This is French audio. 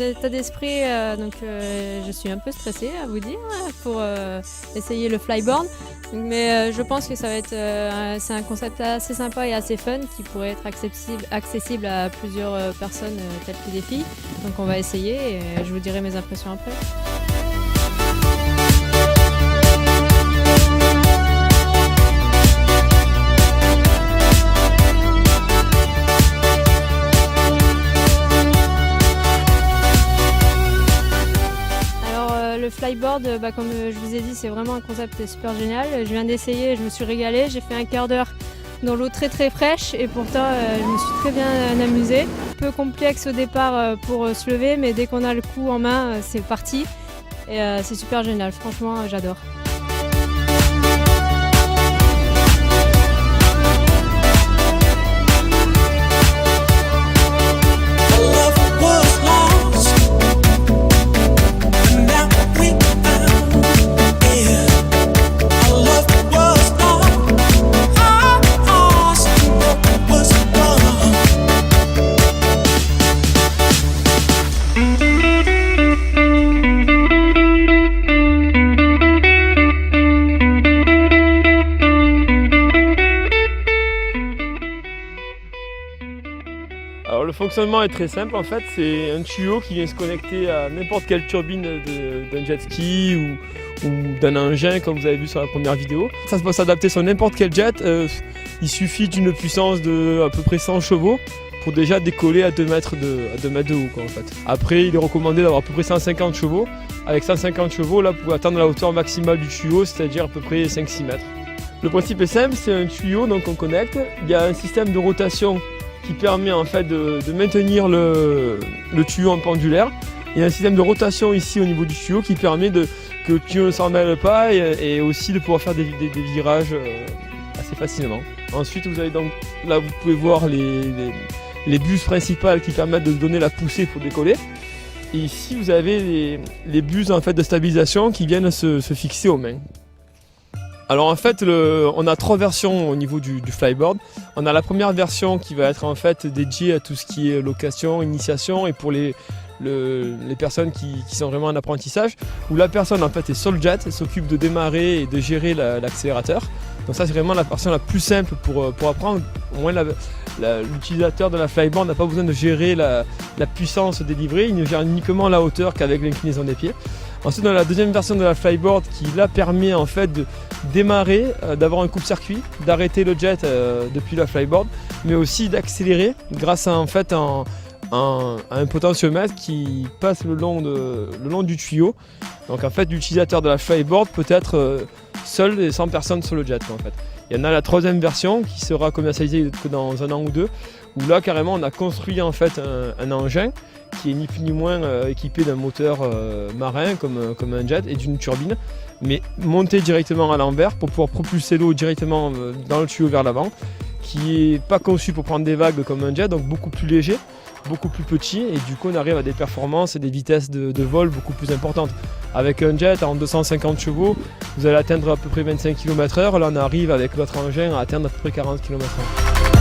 état d'esprit, je suis un peu stressée à vous dire pour essayer le flyboard. Mais je pense que ça va être c'est un concept assez sympa et assez fun qui pourrait être accessible à plusieurs personnes telles que des filles. Donc on va essayer et je vous dirai mes impressions après. Le flyboard, comme je vous ai dit, c'est vraiment un concept super génial. Je viens d'essayer, je me suis régalée. J'ai fait un quart d'heure dans l'eau très très fraîche et pourtant je me suis très bien amusée. Un peu complexe au départ pour se lever, mais dès qu'on a le coup en main, c'est parti. Et c'est super génial, franchement j'adore. Alors le fonctionnement est très simple en fait, c'est un tuyau qui vient se connecter à n'importe quelle turbine d'un jet ski ou d'un engin comme vous avez vu sur la première vidéo. Ça peut s'adapter sur n'importe quel jet, il suffit d'une puissance de à peu près 100 chevaux pour déjà décoller à 2 mètres de haut quoi, en fait. Après il est recommandé d'avoir à peu près 150 chevaux. Avec 150 chevaux là vous pouvez atteindre la hauteur maximale du tuyau, c'est-à-dire à peu près 5-6 mètres. Le principe est simple, c'est un tuyau donc on connecte, il y a un système de rotation qui permet en fait de maintenir le tuyau en pendulaire. Il y a un système de rotation ici au niveau du tuyau qui permet que le tuyau ne s'en mêle pas et aussi de pouvoir faire des virages assez facilement. Ensuite vous avez donc là vous pouvez voir les buses principales qui permettent de donner la poussée pour décoller. Et ici vous avez les buses en fait de stabilisation qui viennent se fixer aux mains. Alors en fait, on a 3 versions au niveau du flyboard. On a la première version qui va être en fait dédiée à tout ce qui est location, initiation et pour les personnes qui sont vraiment en apprentissage, où la personne en fait est sur le jet, elle s'occupe de démarrer et de gérer l'accélérateur. Donc ça c'est vraiment la version la plus simple pour apprendre. Au moins l'utilisateur de la flyboard n'a pas besoin de gérer la puissance délivrée, il ne gère uniquement la hauteur qu'avec l'inclinaison des pieds. Ensuite on a la deuxième version de la flyboard qui là permet en fait de démarrer, d'avoir un coupe-circuit, d'arrêter le jet depuis la flyboard, mais aussi d'accélérer grâce à en fait un potentiomètre qui passe le long du tuyau. Donc en fait l'utilisateur de la flyboard peut être seul et sans personne sur le jet en fait. Il y en a la troisième version qui sera commercialisée que dans 1 an ou 2, où là carrément on a construit en fait un engin qui est ni plus ni moins équipé d'un moteur marin comme un jet et d'une turbine, mais monté directement à l'envers pour pouvoir propulser l'eau directement dans le tuyau vers l'avant, qui n'est pas conçu pour prendre des vagues comme un jet, donc beaucoup plus léger, beaucoup plus petit, et du coup on arrive à des performances et des vitesses de vol beaucoup plus importantes. Avec un jet en 250 chevaux, vous allez atteindre à peu près 25 km/h, là on arrive avec notre engin à atteindre à peu près 40 km/h.